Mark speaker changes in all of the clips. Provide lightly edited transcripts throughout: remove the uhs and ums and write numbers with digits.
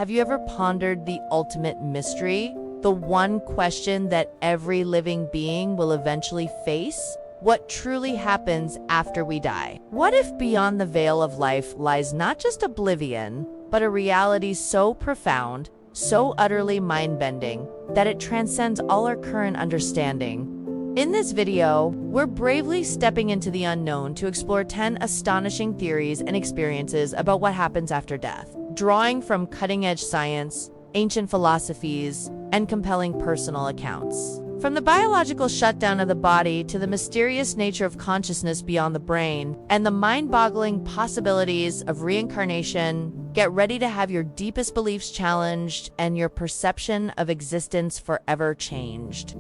Speaker 1: Have you ever pondered the ultimate mystery? The one question that every living being will eventually face? What truly happens after we die? What if beyond the veil of life lies not just oblivion, but a reality so profound, so utterly mind-bending, that it transcends all our current understanding? In this video, we're bravely stepping into the unknown to explore 10 astonishing theories and experiences about what happens after death, drawing from cutting-edge science, ancient philosophies, and compelling personal accounts. From the biological shutdown of the body to the mysterious nature of consciousness beyond the brain and the mind-boggling possibilities of reincarnation, get ready to have your deepest beliefs challenged and your perception of existence forever changed.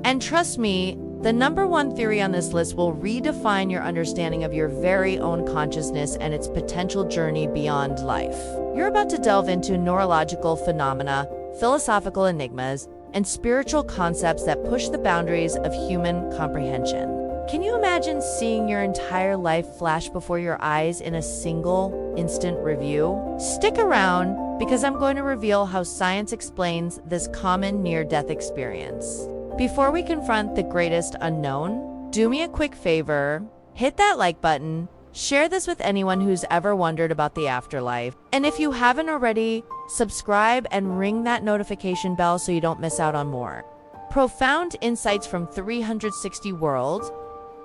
Speaker 1: And trust me, the number one theory on this list will redefine your understanding of your very own consciousness and its potential journey beyond life. You're about to delve into neurological phenomena, philosophical enigmas, and spiritual concepts that push the boundaries of human comprehension. Can you imagine seeing your entire life flash before your eyes in a single instant review? Stick around, because I'm going to reveal how science explains this common near-death experience. Before we confront the greatest unknown, do me a quick favor, hit that like button, share this with anyone who's ever wondered about the afterlife, and if you haven't already, subscribe and ring that notification bell so you don't miss out on more profound insights from 360 worlds.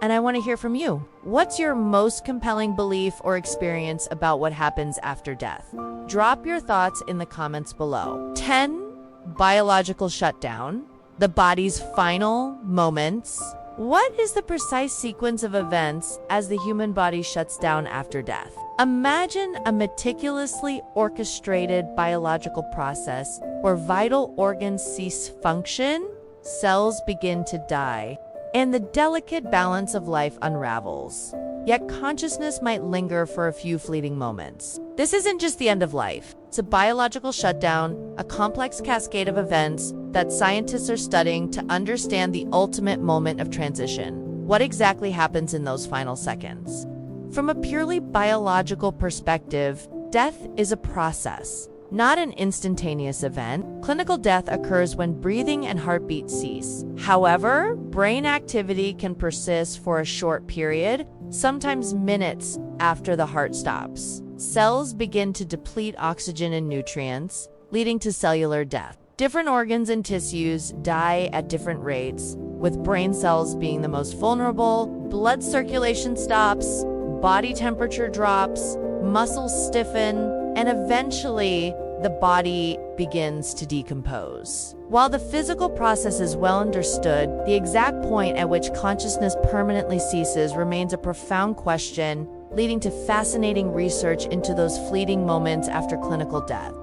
Speaker 1: And I want to hear from you. What's your most compelling belief or experience about what happens after death? Drop your thoughts in the comments below. 10. Biological shutdown. The body's final moments. What is the precise sequence of events as the human body shuts down after death? Imagine a meticulously orchestrated biological process where vital organs cease function, cells begin to die, and the delicate balance of life unravels. Yet consciousness might linger for a few fleeting moments. This isn't just the end of life. It's a biological shutdown, a complex cascade of events that scientists are studying to understand the ultimate moment of transition. What exactly happens in those final seconds? From a purely biological perspective, death is a process, not an instantaneous event. Clinical death occurs when breathing and heartbeat cease. However, brain activity can persist for a short period, sometimes minutes after the heart stops. Cells begin to deplete oxygen and nutrients, leading to cellular death. Different organs and tissues die at different rates, with brain cells being the most vulnerable. Blood circulation stops, body temperature drops, muscles stiffen, and eventually the body begins to decompose. While the physical process is well understood, the exact point at which consciousness permanently ceases remains a profound question, leading to fascinating research into those fleeting moments after clinical death.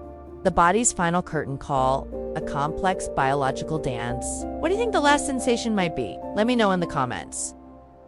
Speaker 1: The body's final curtain call, a complex biological dance. What do you think the last sensation might be? Let me know in the comments.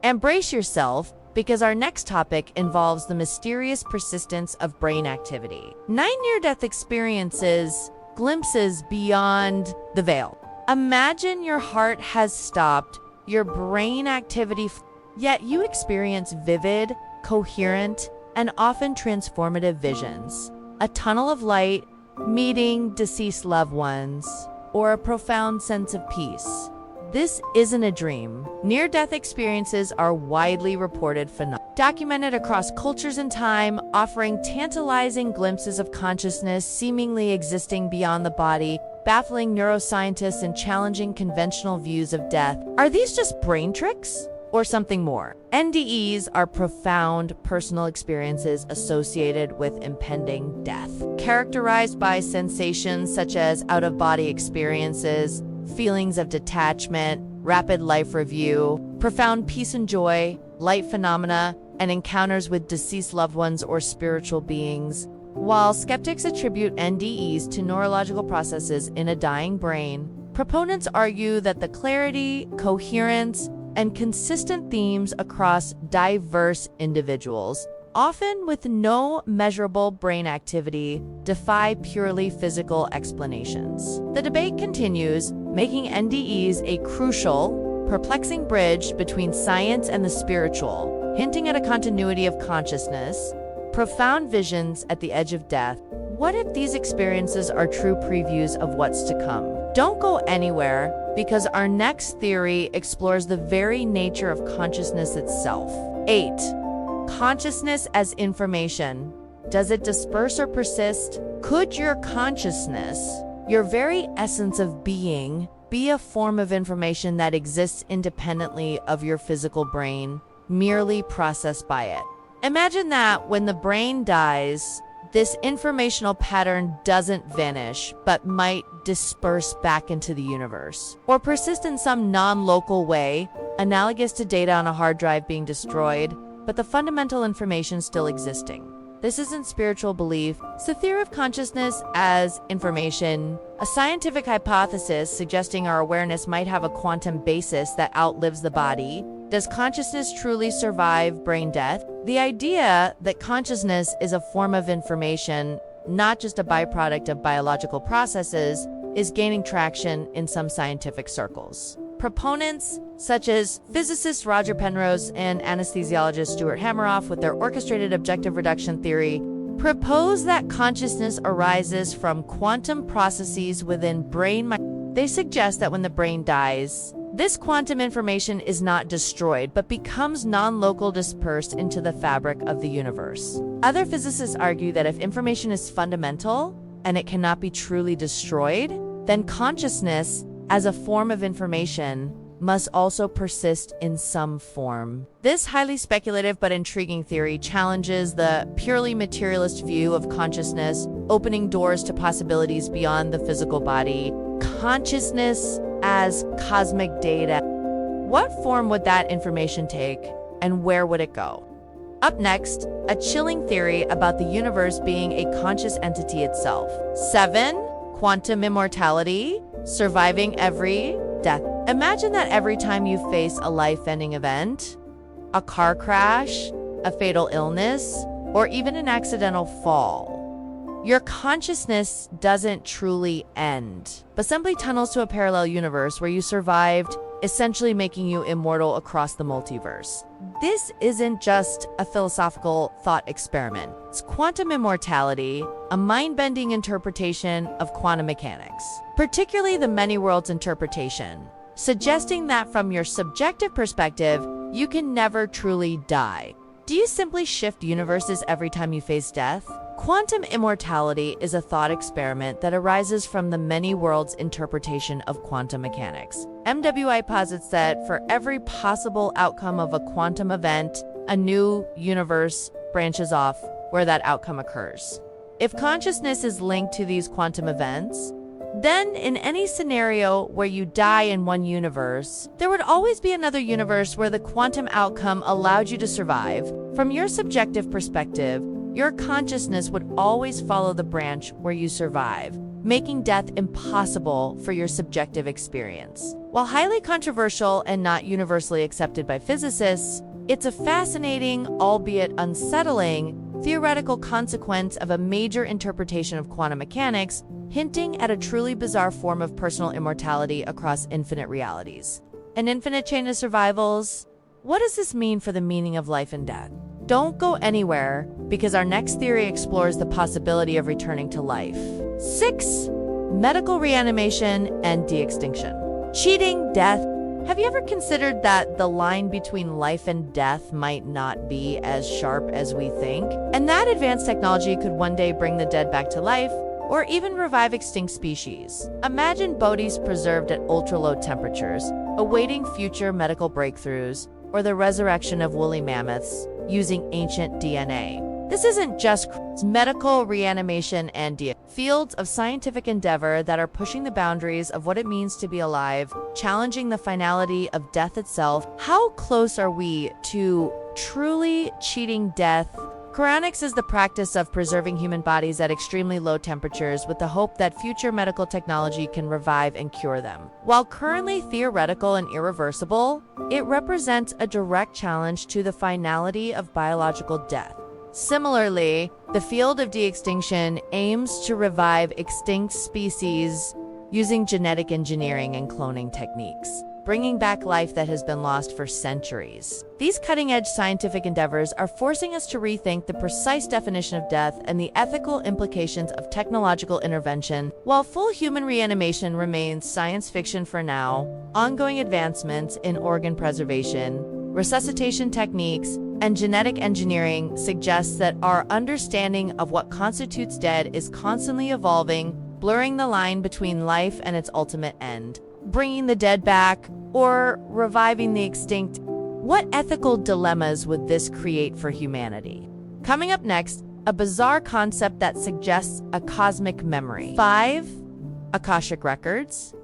Speaker 1: And brace yourself, because our next topic involves the mysterious persistence of brain activity. 9 near-death experiences, glimpses beyond the veil. Imagine your heart has stopped, your brain activity, yet you experience vivid, coherent, and often transformative visions. A tunnel of light, meeting deceased loved ones, or a profound sense of peace. This isn't a dream. Near-death experiences are widely reported phenomena, documented across cultures and time, offering tantalizing glimpses of consciousness seemingly existing beyond the body, baffling neuroscientists and challenging conventional views of death. Are these just brain tricks or something more? NDEs are profound personal experiences associated with impending death, characterized by sensations such as out-of-body experiences, feelings of detachment, rapid life review, profound peace and joy, light phenomena, and encounters with deceased loved ones or spiritual beings. While skeptics attribute NDEs to neurological processes in a dying brain, proponents argue that the clarity, coherence, and consistent themes across diverse individuals, often with no measurable brain activity, defy purely physical explanations. The debate continues, making NDEs a crucial, perplexing bridge between science and the spiritual, hinting at a continuity of consciousness, profound visions at the edge of death, What if these experiences are true previews of what's to come? Don't go anywhere, because our next theory explores the very nature of consciousness itself. 8. Consciousness as information. Does it disperse or persist? Could your consciousness, your very essence of being, be a form of information that exists independently of your physical brain, merely processed by it? Imagine that when the brain dies, this informational pattern doesn't vanish, but might disperse back into the universe, or persist in some non-local way, analogous to data on a hard drive being destroyed, but the fundamental information still existing. This isn't spiritual belief. It's the theory of consciousness as information, a scientific hypothesis suggesting our awareness might have a quantum basis that outlives the body. Does consciousness truly survive brain death? The idea that consciousness is a form of information, not just a byproduct of biological processes, is gaining traction in some scientific circles. Proponents, such as physicist Roger Penrose and anesthesiologist Stuart Hameroff with their orchestrated objective reduction theory, propose that consciousness arises from quantum processes within brain. They suggest that when the brain dies, this quantum information is not destroyed, but becomes non-local, dispersed into the fabric of the universe. Other physicists argue that if information is fundamental and it cannot be truly destroyed, then consciousness, as a form of information, must also persist in some form. This highly speculative but intriguing theory challenges the purely materialist view of consciousness, opening doors to possibilities beyond the physical body. Consciousness as cosmic data. What form would that information take, and where would it go? Up next, a chilling theory about the universe being a conscious entity itself. 7. Quantum immortality, surviving every death. Imagine that every time you face a life-ending event, a car crash, a fatal illness, or even an accidental fall, your consciousness doesn't truly end, but simply tunnels to a parallel universe where you survived, essentially making you immortal across the multiverse. This isn't just a philosophical thought experiment. It's quantum immortality, a mind-bending interpretation of quantum mechanics, particularly the many worlds interpretation, suggesting that from your subjective perspective, you can never truly die. Do you simply shift universes every time you face death? Quantum immortality is a thought experiment that arises from the many worlds interpretation of quantum mechanics. MWI posits that for every possible outcome of a quantum event, a new universe branches off where that outcome occurs. If consciousness is linked to these quantum events, then in any scenario where you die in one universe, there would always be another universe where the quantum outcome allowed you to survive. From your subjective perspective, your consciousness would always follow the branch where you survive, making death impossible for your subjective experience. While highly controversial and not universally accepted by physicists, it's a fascinating, albeit unsettling, theoretical consequence of a major interpretation of quantum mechanics, hinting at a truly bizarre form of personal immortality across infinite realities. An infinite chain of survivals? What does this mean for the meaning of life and death? Don't go anywhere, because our next theory explores the possibility of returning to life. 6. Medical reanimation and de-extinction. Cheating, death. Have you ever considered that the line between life and death might not be as sharp as we think? And that advanced technology could one day bring the dead back to life, or even revive extinct species. Imagine bodies preserved at ultra-low temperatures, awaiting future medical breakthroughs, or the resurrection of woolly mammoths using ancient DNA. This isn't just medical reanimation and fields of scientific endeavor that are pushing the boundaries of what it means to be alive, challenging the finality of death itself. How close are we to truly cheating death? Cryonics is the practice of preserving human bodies at extremely low temperatures with the hope that future medical technology can revive and cure them. While currently theoretical and irreversible, it represents a direct challenge to the finality of biological death. Similarly, the field of de-extinction aims to revive extinct species using genetic engineering and cloning techniques. bringing back life that has been lost for centuries. These cutting-edge scientific endeavors are forcing us to rethink the precise definition of death and the ethical implications of technological intervention. While full human reanimation remains science fiction for now, ongoing advancements in organ preservation, resuscitation techniques, and genetic engineering suggests that our understanding of what constitutes dead is constantly evolving, blurring the line between life and its ultimate end. Bringing the dead back or reviving the extinct, what ethical dilemmas would this create for humanity? Coming up next, a bizarre concept that suggests a cosmic memory. 5. Akashic Records.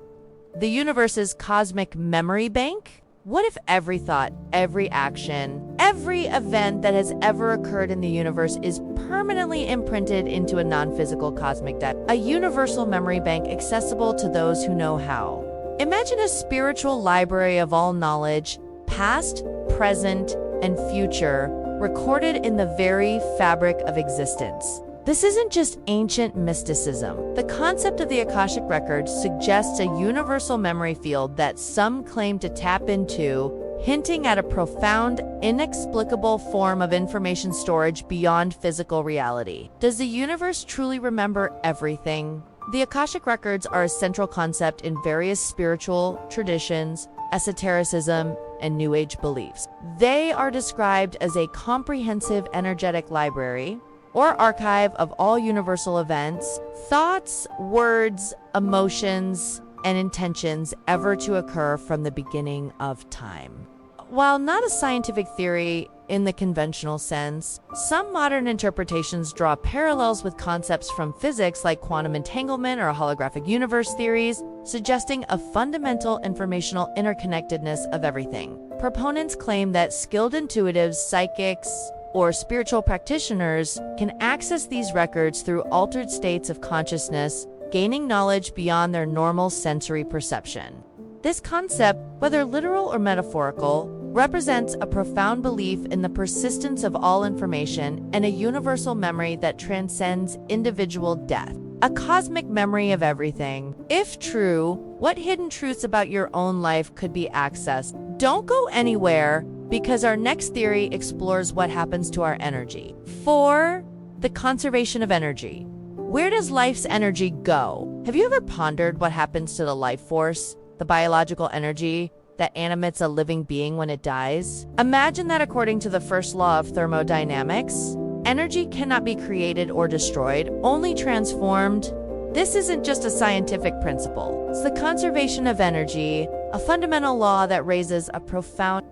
Speaker 1: The universe's cosmic memory bank? What if every thought, every action, every event that has ever occurred in the universe is permanently imprinted into a non-physical cosmic debt, a universal memory bank accessible to those who know how? Imagine a spiritual library of all knowledge, past, present, and future, recorded in the very fabric of existence. This isn't just ancient mysticism. The concept of the Akashic Records suggests a universal memory field that some claim to tap into, hinting at a profound, inexplicable form of information storage beyond physical reality. Does the universe truly remember everything? The Akashic Records are a central concept in various spiritual traditions, esotericism, and New Age beliefs. They are described as a comprehensive energetic library, or archive of all universal events, thoughts, words, emotions, and intentions ever to occur from the beginning of time. While not a scientific theory in the conventional sense, some modern interpretations draw parallels with concepts from physics like quantum entanglement or holographic universe theories, suggesting a fundamental informational interconnectedness of everything. Proponents claim that skilled intuitives, psychics, or spiritual practitioners can access these records through altered states of consciousness, gaining knowledge beyond their normal sensory perception. This concept, whether literal or metaphorical, represents a profound belief in the persistence of all information and a universal memory that transcends individual death. A cosmic memory of everything. If true, what hidden truths about your own life could be accessed? Don't go anywhere, because our next theory explores what happens to our energy. 4. The conservation of energy. Where does life's energy go? Have you ever pondered what happens to the life force, the biological energy that animates a living being when it dies? Imagine that according to the first law of thermodynamics, energy cannot be created or destroyed, only transformed. This isn't just a scientific principle. It's the conservation of energy, a fundamental law that raises a profound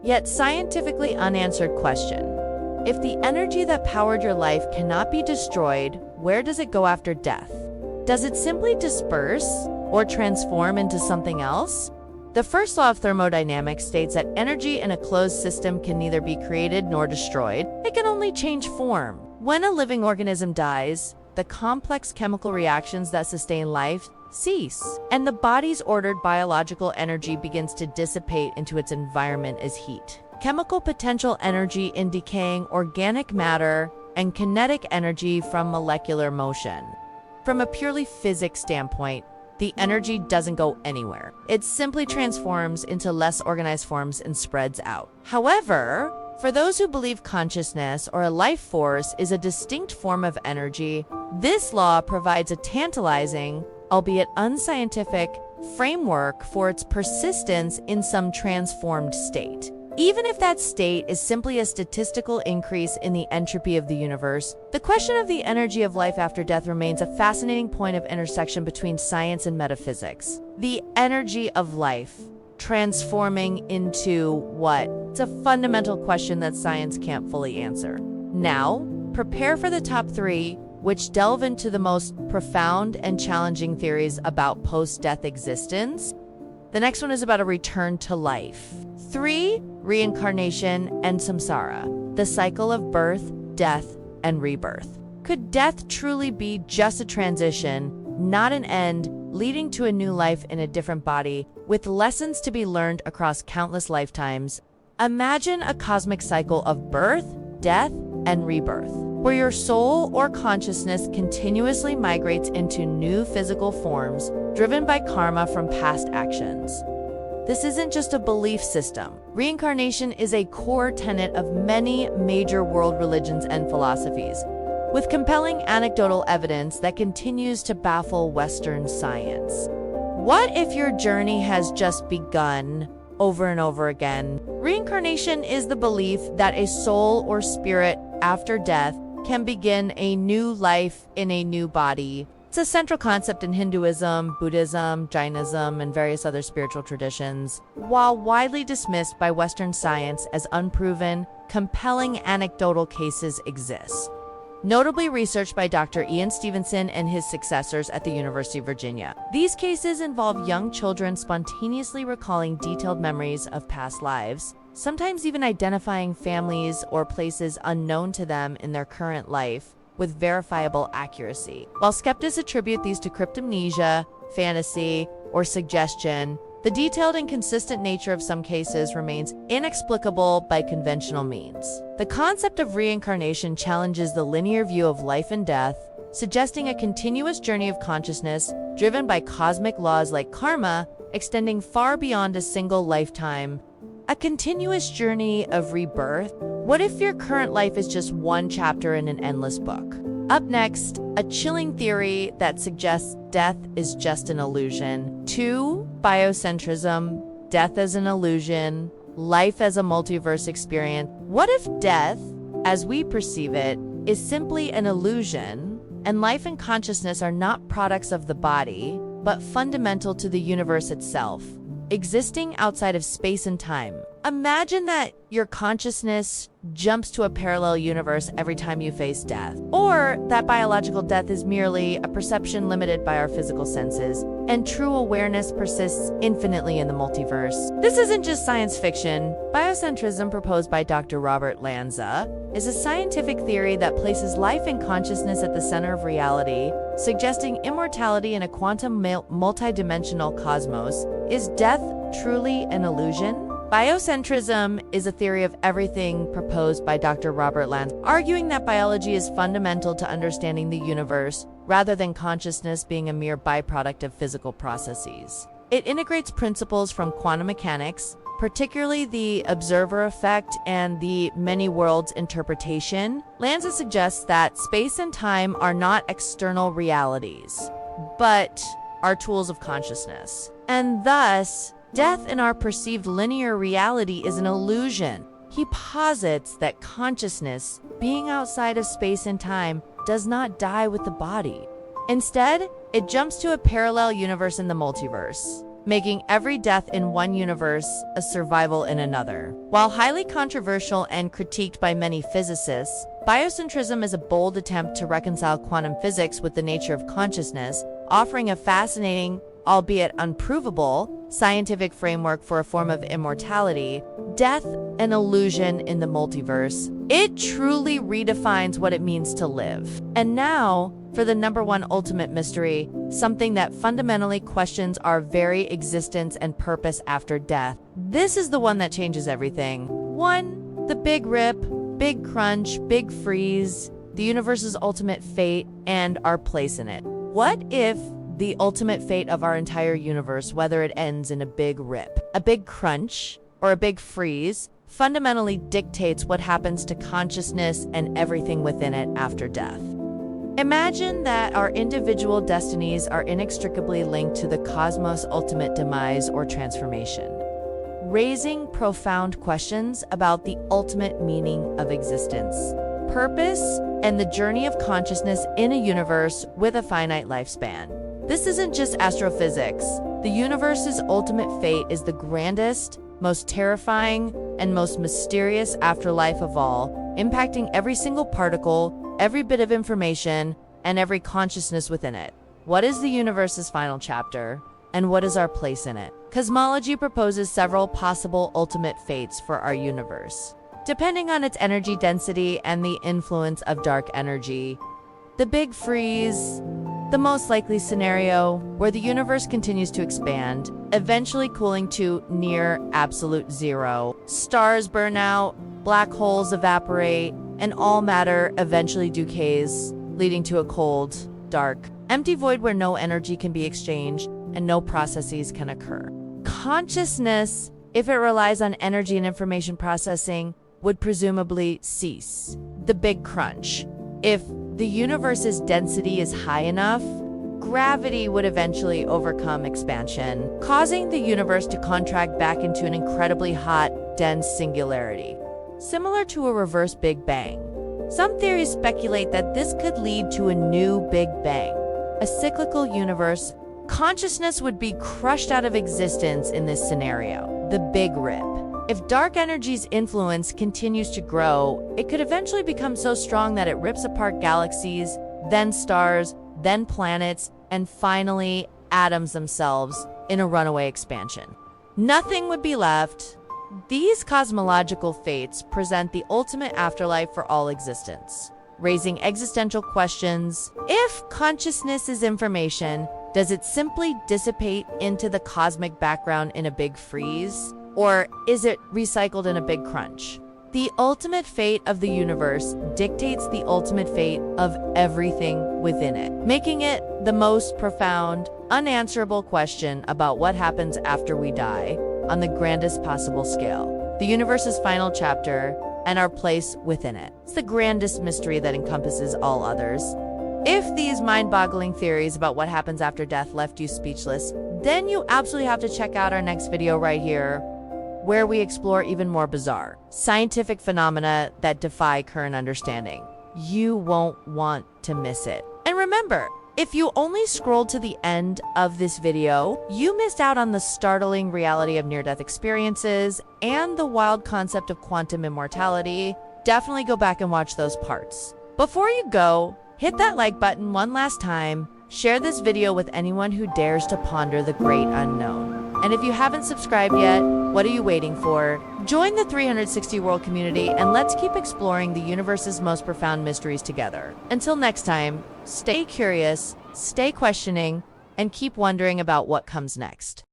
Speaker 1: yet scientifically unanswered question. If the energy that powered your life cannot be destroyed, where does it go after death? Does it simply disperse or transform into something else? The first law of thermodynamics states that energy in a closed system can neither be created nor destroyed. It can only change form. When a living organism dies, the complex chemical reactions that sustain life cease, and the body's ordered biological energy begins to dissipate into its environment as heat. Chemical potential energy in decaying organic matter, and kinetic energy from molecular motion. From a purely physics standpoint, the energy doesn't go anywhere. It simply transforms into less organized forms and spreads out. However, for those who believe consciousness or a life force is a distinct form of energy, this law provides a tantalizing, albeit unscientific, framework for its persistence in some transformed state. Even if that state is simply a statistical increase in the entropy of the universe, the question of the energy of life after death remains a fascinating point of intersection between science and metaphysics. The energy of life, transforming into what? It's a fundamental question that science can't fully answer. Now, prepare for the top 3, which delve into the most profound and challenging theories about post-death existence. The next one is about a return to life. 3, reincarnation and samsara, the cycle of birth, death, and rebirth. Could death truly be just a transition, not an end, leading to a new life in a different body, with lessons to be learned across countless lifetimes? Imagine a cosmic cycle of birth, death, and rebirth, where your soul or consciousness continuously migrates into new physical forms, driven by karma from past actions. This isn't just a belief system. Reincarnation is a core tenet of many major world religions and philosophies, with compelling anecdotal evidence that continues to baffle Western science. What if your journey has just begun over and over again? Reincarnation is the belief that a soul or spirit after death can begin a new life in a new body. It's a central concept in Hinduism, Buddhism, Jainism, and various other spiritual traditions. While widely dismissed by Western science as unproven, compelling anecdotal cases exist, notably researched by Dr. Ian Stevenson and his successors at the University of Virginia. These cases involve young children spontaneously recalling detailed memories of past lives, sometimes even identifying families or places unknown to them in their current life with verifiable accuracy. While skeptics attribute these to cryptomnesia, fantasy, or suggestion, the detailed and consistent nature of some cases remains inexplicable by conventional means. The concept of reincarnation challenges the linear view of life and death, suggesting a continuous journey of consciousness driven by cosmic laws like karma, extending far beyond a single lifetime. A continuous journey of rebirth? What if your current life is just one chapter in an endless book? Up next, a chilling theory that suggests death is just an illusion. 2. Biocentrism, death as an illusion, life as a multiverse experience. What if death, as we perceive it, is simply an illusion, and life and consciousness are not products of the body, but fundamental to the universe itself, existing outside of space and time? Imagine that your consciousness jumps to a parallel universe every time you face death, or that biological death is merely a perception limited by our physical senses, and true awareness persists infinitely in the multiverse. This isn't just science fiction. Biocentrism, proposed by Dr. Robert Lanza, is a scientific theory that places life and consciousness at the center of reality, suggesting immortality in a quantum multidimensional cosmos. Is death truly an illusion? Biocentrism is a theory of everything proposed by Dr. Robert Lanza, arguing that biology is fundamental to understanding the universe, rather than consciousness being a mere byproduct of physical processes. It integrates principles from quantum mechanics, particularly the observer effect and the many worlds interpretation. Lanza suggests that space and time are not external realities, but are tools of consciousness, and thus death in our perceived linear reality is an illusion. He posits that consciousness, being outside of space and time, does not die with the body. Instead, it jumps to a parallel universe in the multiverse, making every death in one universe a survival in another. While highly controversial and critiqued by many physicists, biocentrism is a bold attempt to reconcile quantum physics with the nature of consciousness, offering a fascinating, albeit unprovable, scientific framework for a form of immortality. Death, an illusion in the multiverse. It truly redefines what it means to live. And now, for the #1 ultimate mystery, something that fundamentally questions our very existence and purpose after death. This is the one that changes everything. 1. The Big Rip, Big Crunch, Big Freeze, the universe's ultimate fate, and our place in it. What if the ultimate fate of our entire universe, whether it ends in a big rip, a big crunch, or a big freeze, fundamentally dictates what happens to consciousness and everything within it after death? Imagine that our individual destinies are inextricably linked to the cosmos' ultimate demise or transformation, raising profound questions about the ultimate meaning of existence, purpose, and the journey of consciousness in a universe with a finite lifespan. This isn't just astrophysics. The universe's ultimate fate is the grandest, most terrifying, and most mysterious afterlife of all, impacting every single particle, every bit of information, and every consciousness within it. What is the universe's final chapter, and what is our place in it? Cosmology proposes several possible ultimate fates for our universe, depending on its energy density and the influence of dark energy. The Big Freeze, the most likely scenario, where the universe continues to expand, eventually cooling to near absolute zero. Stars burn out, black holes evaporate, and all matter eventually decays, leading to a cold, dark, empty void where no energy can be exchanged and no processes can occur. Consciousness, if it relies on energy and information processing, would presumably cease. The big crunch. If the universe's density is high enough, gravity would eventually overcome expansion, causing the universe to contract back into an incredibly hot, dense singularity, similar to a reverse Big Bang. Some theories speculate that this could lead to a new Big Bang, a cyclical universe. Consciousness would be crushed out of existence in this scenario, the Big Rip. If dark energy's influence continues to grow, it could eventually become so strong that it rips apart galaxies, then stars, then planets, and finally atoms themselves in a runaway expansion. Nothing would be left. These cosmological fates present the ultimate afterlife for all existence, raising existential questions. If consciousness is information, does it simply dissipate into the cosmic background in a big freeze? Or is it recycled in a big crunch? The ultimate fate of the universe dictates the ultimate fate of everything within it, making it the most profound, unanswerable question about what happens after we die on the grandest possible scale. The universe's final chapter and our place within it. It's the grandest mystery that encompasses all others. If these mind-boggling theories about what happens after death left you speechless, then you absolutely have to check out our next video right here, where we explore even more bizarre scientific phenomena that defy current understanding. You won't want to miss it. And remember, if you only scrolled to the end of this video, you missed out on the startling reality of near-death experiences and the wild concept of quantum immortality. Definitely go back and watch those parts. Before you go, hit that like button one last time, share this video with anyone who dares to ponder the great unknown. And if you haven't subscribed yet, what are you waiting for? Join the 360 World community and let's keep exploring the universe's most profound mysteries together. Until next time, stay curious, stay questioning, and keep wondering about what comes next.